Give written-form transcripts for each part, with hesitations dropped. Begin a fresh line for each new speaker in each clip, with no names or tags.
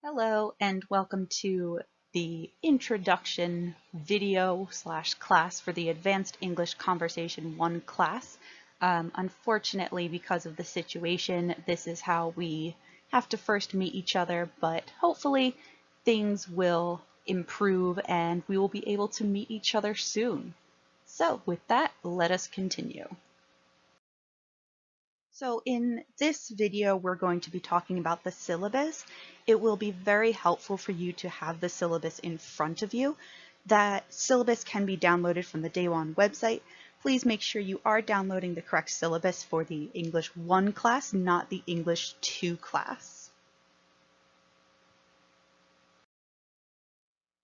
Hello and welcome to the introduction video / class for the Advanced English Conversation 1 class. Unfortunately, because of the situation, this is how we have to first meet each other, but hopefully things will improve and we will be able to meet each other soon. So with that, let us continue. So in this video, we're going to be talking about the syllabus. It will be very helpful for you to have the syllabus in front of you. That syllabus can be downloaded from the Day One website. Please make sure you are downloading the correct syllabus for the English 1 class, not the English 2 class.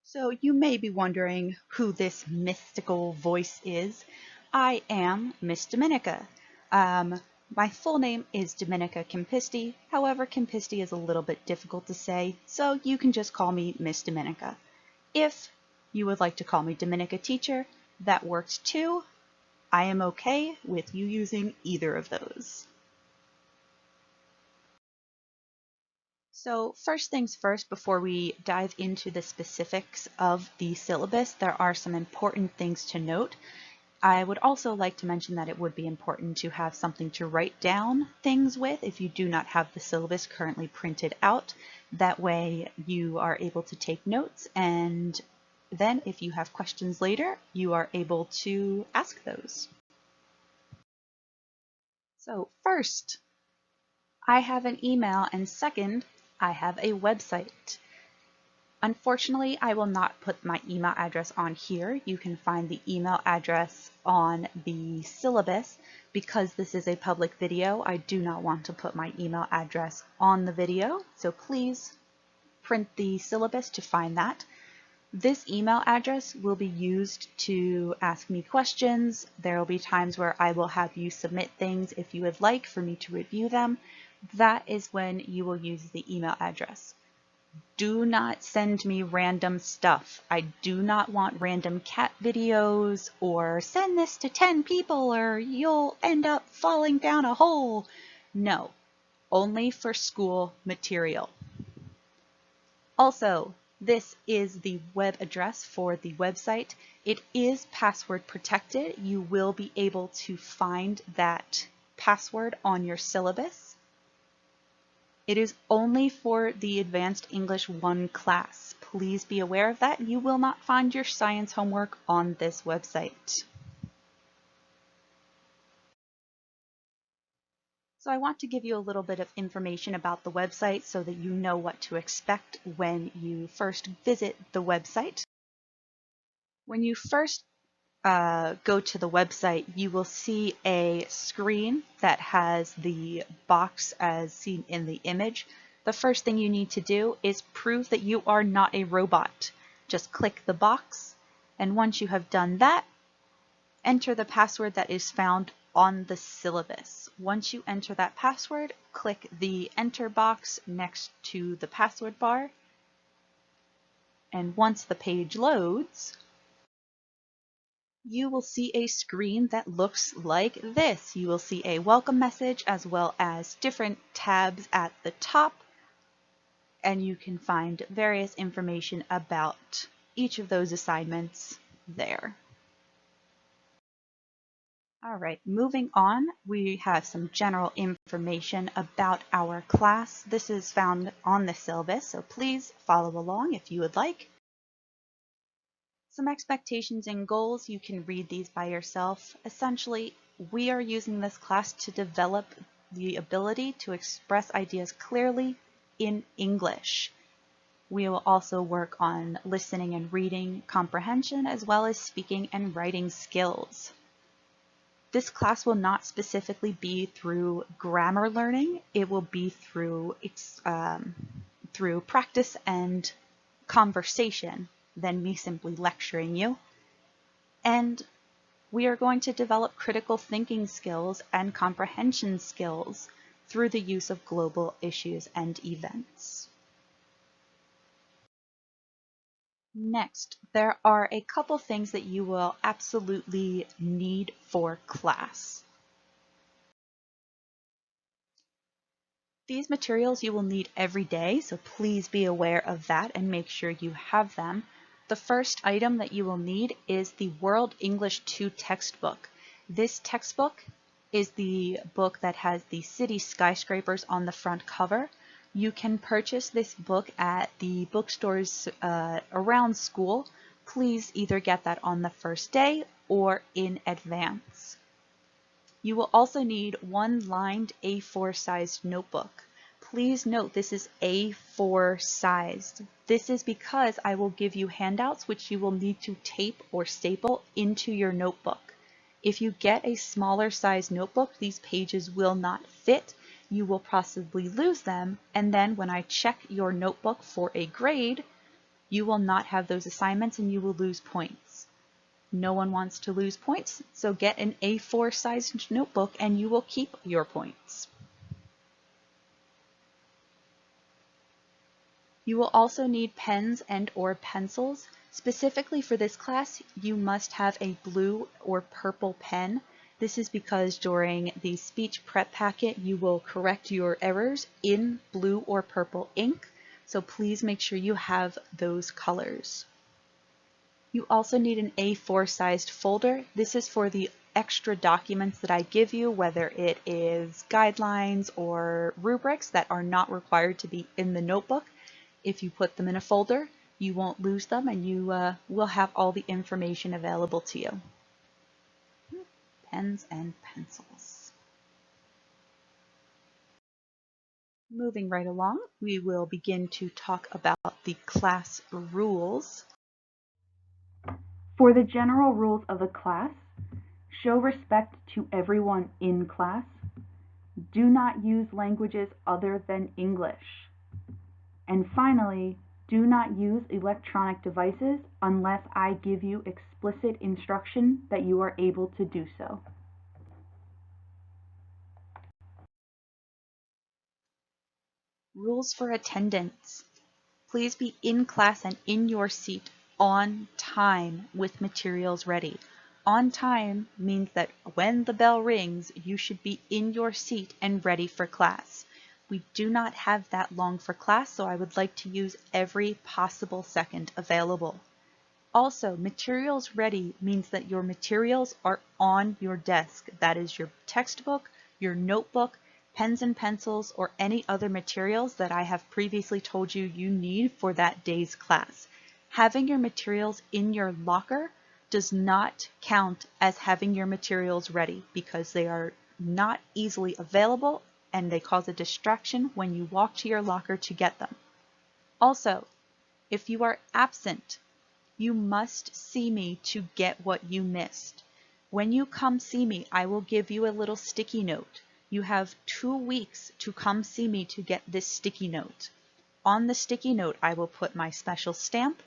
So you may be wondering who this mystical voice is. I am Miss Dominica. My full name is Dominica Campisti. However, Campisti is a little bit difficult to say, so you can just call me Miss Dominica. If you would like to call me Dominica Teacher, that works too. I am okay with you using either of those. So first things first, before we dive into the specifics of the syllabus, there are some important things to note. I would also like to mention that it would be important to have something to write down things with if you do not have the syllabus currently printed out. That way you are able to take notes, and then if you have questions later, you are able to ask those. So first, I have an email, and second, I have a website. Unfortunately, I will not put my email address on here. You can find the email address on the syllabus. Because this is a public video, I do not want to put my email address on the video, so please print the syllabus to find that. This email address will be used to ask me questions. There will be times where I will have you submit things if you would like for me to review them. That is when you will use the email address. Do not send me random stuff. I do not want random cat videos or send this to 10 people or you'll end up falling down a hole. No, only for school material. Also, this is the web address for the website. It is password protected. You will be able to find that password on your syllabus. It is only for the Advanced English 1 class. Please be aware of that. You will not find your science homework on this website. So I want to give you a little bit of information about the website so that you know what to expect when you first visit the website. When you first go to the website, you will see a screen that has the box as seen in the image. The first thing you need to do is prove that you are not a robot. Just click the box, and once you have done that, enter the password that is found on the syllabus. Once you enter that password, click the enter box next to the password bar, and once the page loads, you will see a screen that looks like this. You will see a welcome message as well as different tabs at the top, and you can find various information about each of those assignments there. All right, moving on, we have some general information about our class. This is found on the syllabus, so please follow along if you would like. Some expectations and goals, you can read these by yourself. Essentially, we are using this class to develop the ability to express ideas clearly in English. We will also work on listening and reading comprehension as well as speaking and writing skills. This class will not specifically be through grammar learning. It will be through practice and conversation than me simply lecturing you. And we are going to develop critical thinking skills and comprehension skills through the use of global issues and events. Next, there are a couple things that you will absolutely need for class. These materials you will need every day, so please be aware of that and make sure you have them. The first item that you will need is the World English 2 textbook. This textbook is the book that has the city skyscrapers on the front cover. You can purchase this book at the bookstores around school. Please either get that on the first day or in advance. You will also need one lined A4 sized notebook. Please note this is A4 sized. This is because I will give you handouts which you will need to tape or staple into your notebook. If you get a smaller size notebook, these pages will not fit. You will possibly lose them, and then when I check your notebook for a grade, you will not have those assignments and you will lose points. No one wants to lose points, so get an A4 sized notebook and you will keep your points. You will also need pens and or pencils. Specifically for this class, you must have a blue or purple pen. This is because during the speech prep packet, you will correct your errors in blue or purple ink, so please make sure you have those colors. You also need an A4 sized folder. This is for the extra documents that I give you, whether it is guidelines or rubrics that are not required to be in the notebook. If you put them in a folder, you won't lose them and you will have all the information available to you. Pens and pencils. Moving right along, we will begin to talk about the class rules. For the general rules of the class, show respect to everyone in class. Do not use languages other than English. And finally, do not use electronic devices unless I give you explicit instruction that you are able to do so. Rules for attendance. Please be in class and in your seat on time with materials ready. On time means that when the bell rings, you should be in your seat and ready for class. We do not have that long for class, so I would like to use every possible second available. Also, materials ready means that your materials are on your desk. That is your textbook, your notebook, pens and pencils, or any other materials that I have previously told you you need for that day's class. Having your materials in your locker does not count as having your materials ready because they are not easily available and they cause a distraction when you walk to your locker to get them. Also, if you are absent, you must see me to get what you missed. When you come see me, I will give you a little sticky note. You have 2 weeks to come see me to get this sticky note. On the sticky note, I will put my special stamp,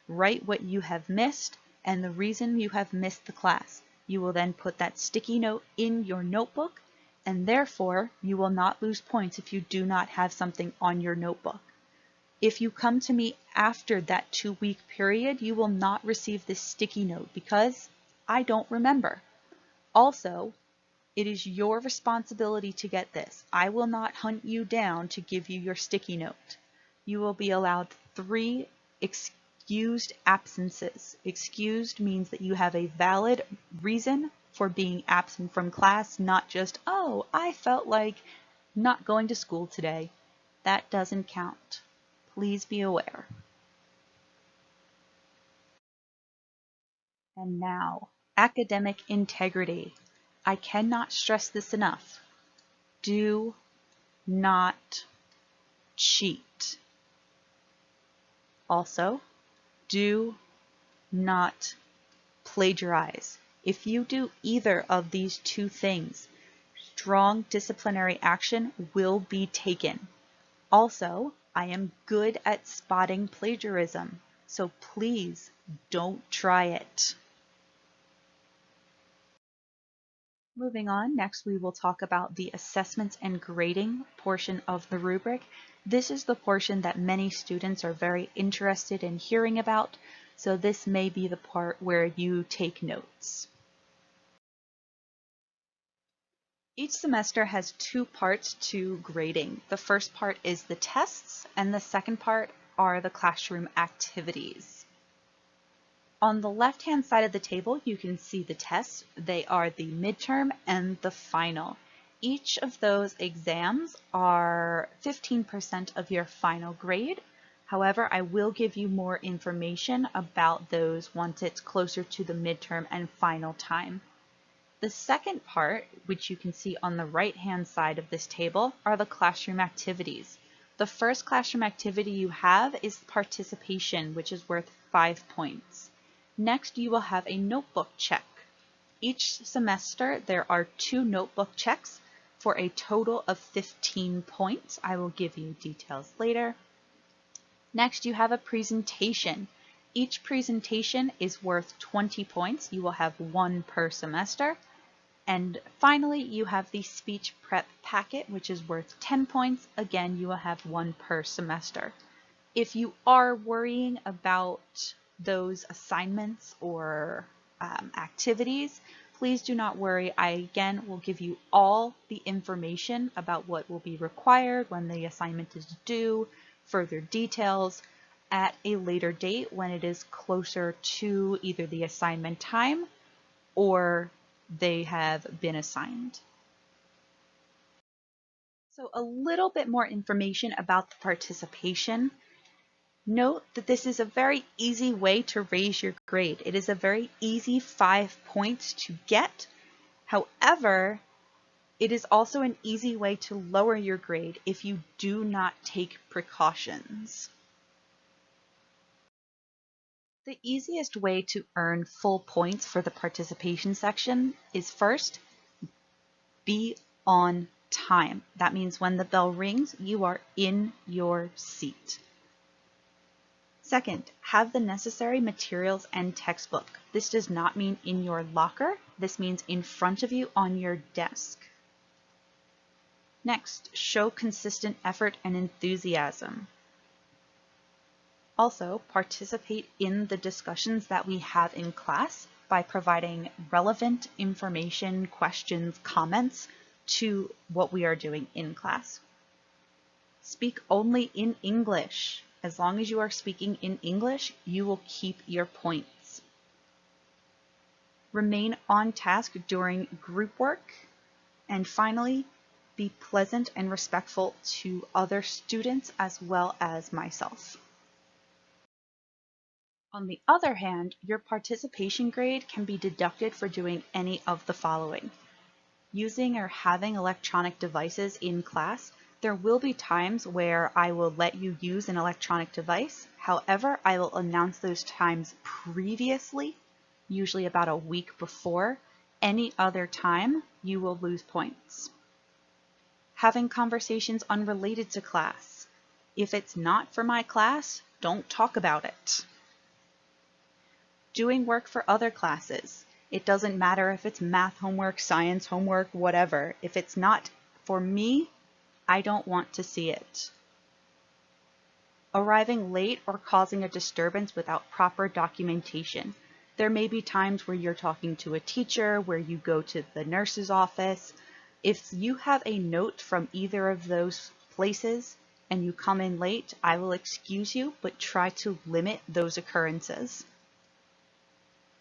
write what you have missed, and the reason you have missed the class. You will then put that sticky note in your notebook, and therefore you will not lose points if you do not have something on your notebook. If you come to me after that 2-week period, you will not receive this sticky note because I don't remember. Also, it is your responsibility to get this. I will not hunt you down to give you your sticky note. You will be allowed 3 excused absences. Excused means that you have a valid reason for being absent from class, not just, oh, I felt like not going to school today. That doesn't count. Please be aware. And now, academic integrity. I cannot stress this enough. Do not cheat. Also, do not plagiarize. If you do either of these 2 things, strong disciplinary action will be taken. Also, I am good at spotting plagiarism, so please don't try it. Moving on, next we will talk about the assessments and grading portion of the rubric. This is the portion that many students are very interested in hearing about, so this may be the part where you take notes. Each semester has two parts to grading. The first part is the tests, and the second part are the classroom activities. On the left-hand side of the table, you can see the tests. They are the midterm and the final. Each of those exams are 15% of your final grade. However, I will give you more information about those once it's closer to the midterm and final time. The second part, which you can see on the right-hand side of this table, are the classroom activities. The first classroom activity you have is participation, which is worth 5 points. Next, you will have a notebook check. Each semester, there are 2 notebook checks for a total of 15 points. I will give you details later. Next, you have a presentation. Each presentation is worth 20 points. You will have 1 per semester. And finally, you have the speech prep packet, which is worth 10 points. Again, you will have 1 per semester. If you are worrying about those assignments or activities, please do not worry. I again will give you all the information about what will be required, when the assignment is due, further details at a later date when it is closer to either the assignment time or they have been assigned. So a little bit more information about the participation. Note that this is a very easy way to raise your grade. It is a very easy 5 points to get. However, it is also an easy way to lower your grade if you do not take precautions. The easiest way to earn full points for the participation section is first, be on time. That means when the bell rings, you are in your seat. Second, have the necessary materials and textbook. This does not mean in your locker. This means in front of you on your desk. Next, show consistent effort and enthusiasm. Also, participate in the discussions that we have in class by providing relevant information, questions, comments to what we are doing in class. Speak only in English. As long as you are speaking in English, you will keep your points. Remain on task during group work. And finally, be pleasant and respectful to other students as well as myself. On the other hand, your participation grade can be deducted for doing any of the following. Using or having electronic devices in class. There will be times where I will let you use an electronic device. However, I will announce those times previously, usually about a week before. Any other time, you will lose points. Having conversations unrelated to class. If it's not for my class, don't talk about it. Doing work for other classes. It doesn't matter if it's math homework, science homework, whatever. If it's not for me, I don't want to see it. Arriving late or causing a disturbance without proper documentation. There may be times where you're talking to a teacher, where you go to the nurse's office. If you have a note from either of those places and you come in late, I will excuse you, but try to limit those occurrences.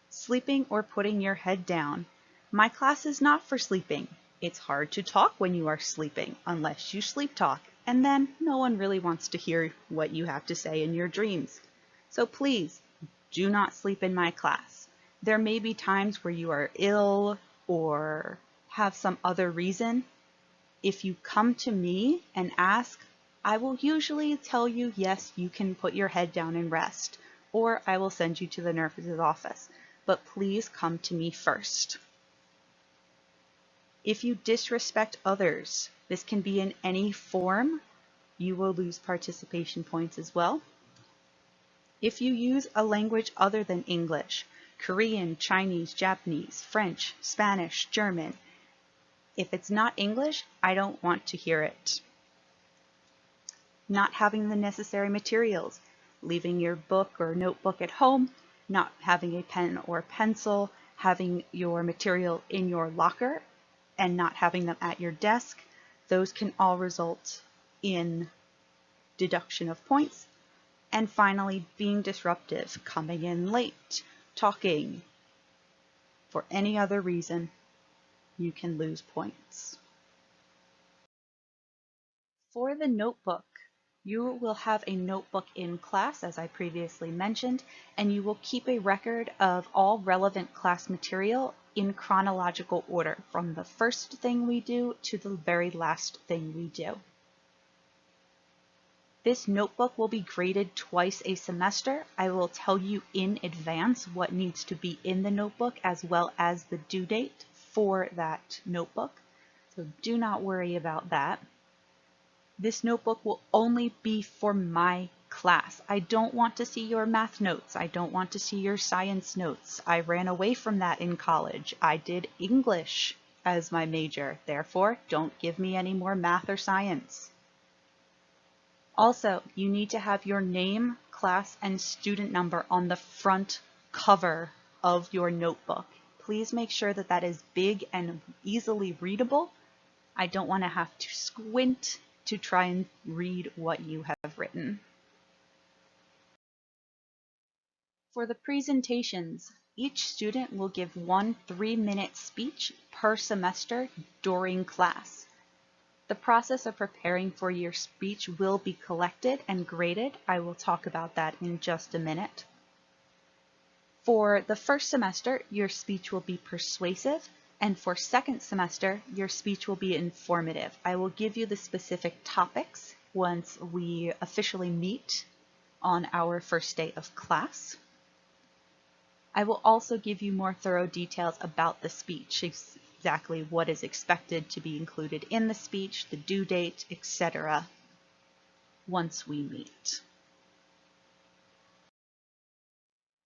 Sleeping or putting your head down. My class is not for sleeping. It's hard to talk when you are sleeping, unless you sleep talk, and then no one really wants to hear what you have to say in your dreams. So please, do not sleep in my class. There may be times where you are ill or have some other reason. If you come to me and ask, I will usually tell you, yes, you can put your head down and rest, or I will send you to the nurse's office. But please come to me first. If you disrespect others, this can be in any form, you will lose participation points as well. If you use a language other than English, Korean, Chinese, Japanese, French, Spanish, German, if it's not English, I don't want to hear it. Not having the necessary materials, leaving your book or notebook at home, not having a pen or pencil, having your material in your locker, and not having them at your desk, those can all result in deduction of points. And finally, being disruptive, coming in late, talking. For any other reason, you can lose points. For the notebook, you will have a notebook in class, as I previously mentioned, and you will keep a record of all relevant class material in chronological order, from the first thing we do to the very last thing we do. This notebook will be graded twice a semester. I will tell you in advance what needs to be in the notebook as well as the due date for that notebook, so do not worry about that. This notebook will only be for my class. I don't want to see your math notes. I don't want to see your science notes. I ran away from that in college. I did English as my major. Therefore, don't give me any more math or science. Also, you need to have your name, class, and student number on the front cover of your notebook. Please make sure that that is big and easily readable. I don't want to have to squint to try and read what you have written. For the presentations, each student will give one 3-minute speech per semester during class. The process of preparing for your speech will be collected and graded. I will talk about that in just a minute. For the first semester, your speech will be persuasive, and for second semester, your speech will be informative. I will give you the specific topics once we officially meet on our first day of class. I will also give you more thorough details about the speech, exactly what is expected to be included in the speech, the due date, etc. once we meet.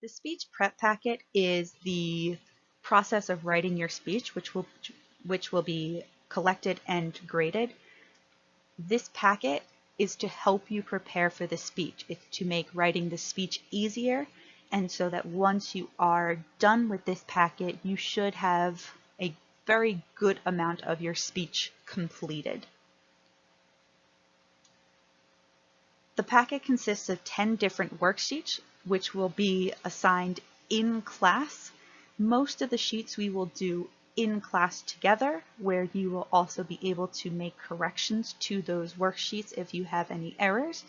The speech prep packet is the process of writing your speech, which will be collected and graded. This packet is to help you prepare for the speech. It's to make writing the speech easier, and so that once you are done with this packet, you should have a very good amount of your speech completed. The packet consists of 10 different worksheets, which will be assigned in class. Most of the sheets we will do in class together, where you will also be able to make corrections to those worksheets if you have any errors.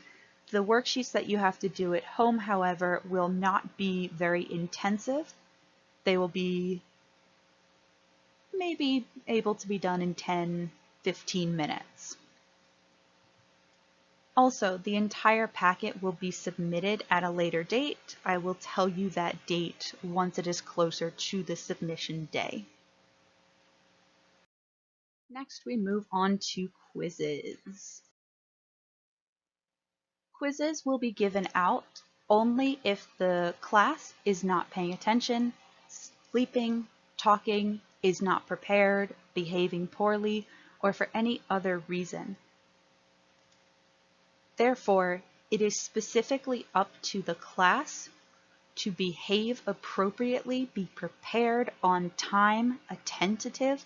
The worksheets that you have to do at home, however, will not be very intensive. They will be maybe able to be done in 10-15 minutes. Also, the entire packet will be submitted at a later date. I will tell you that date once it is closer to the submission day. Next, we move on to quizzes. Quizzes will be given out only if the class is not paying attention, sleeping, talking, is not prepared, behaving poorly, or for any other reason. Therefore, it is specifically up to the class to behave appropriately, be prepared on time, attentive,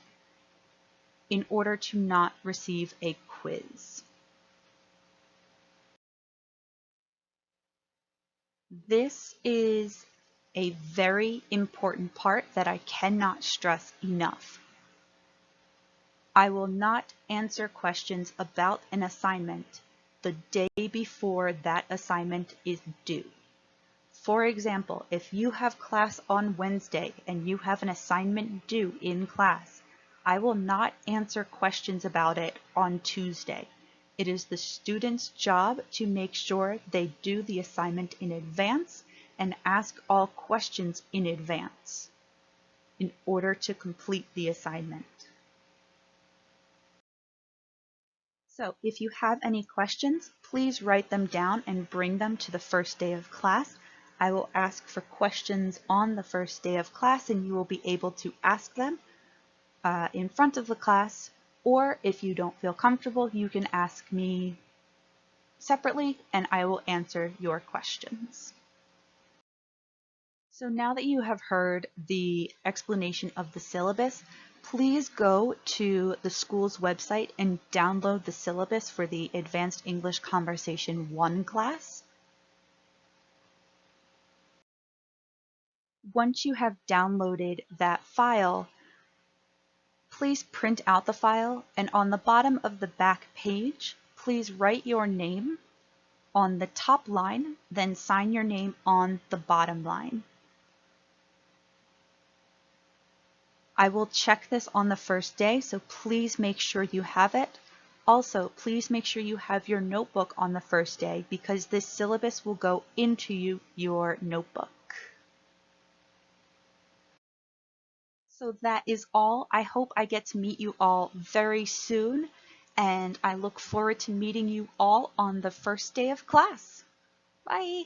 in order to not receive a quiz. This is a very important part that I cannot stress enough. I will not answer questions about an assignment the day before that assignment is due. For example, if you have class on Wednesday and you have an assignment due in class, I will not answer questions about it on Tuesday. It is the student's job to make sure they do the assignment in advance and ask all questions in advance in order to complete the assignment. So if you have any questions, please write them down and bring them to the first day of class. I will ask for questions on the first day of class, and you will be able to ask them in front of the class, or if you don't feel comfortable, you can ask me separately and I will answer your questions. So now that you have heard the explanation of the syllabus, please go to the school's website and download the syllabus for the Advanced English Conversation 1 class. Once you have downloaded that file, please print out the file, and on the bottom of the back page, please write your name on the top line, then sign your name on the bottom line. I will check this on the first day, so please make sure you have it. Also, please make sure you have your notebook on the first day because this syllabus will go into your notebook. So that is all. I hope I get to meet you all very soon, and I look forward to meeting you all on the first day of class. Bye!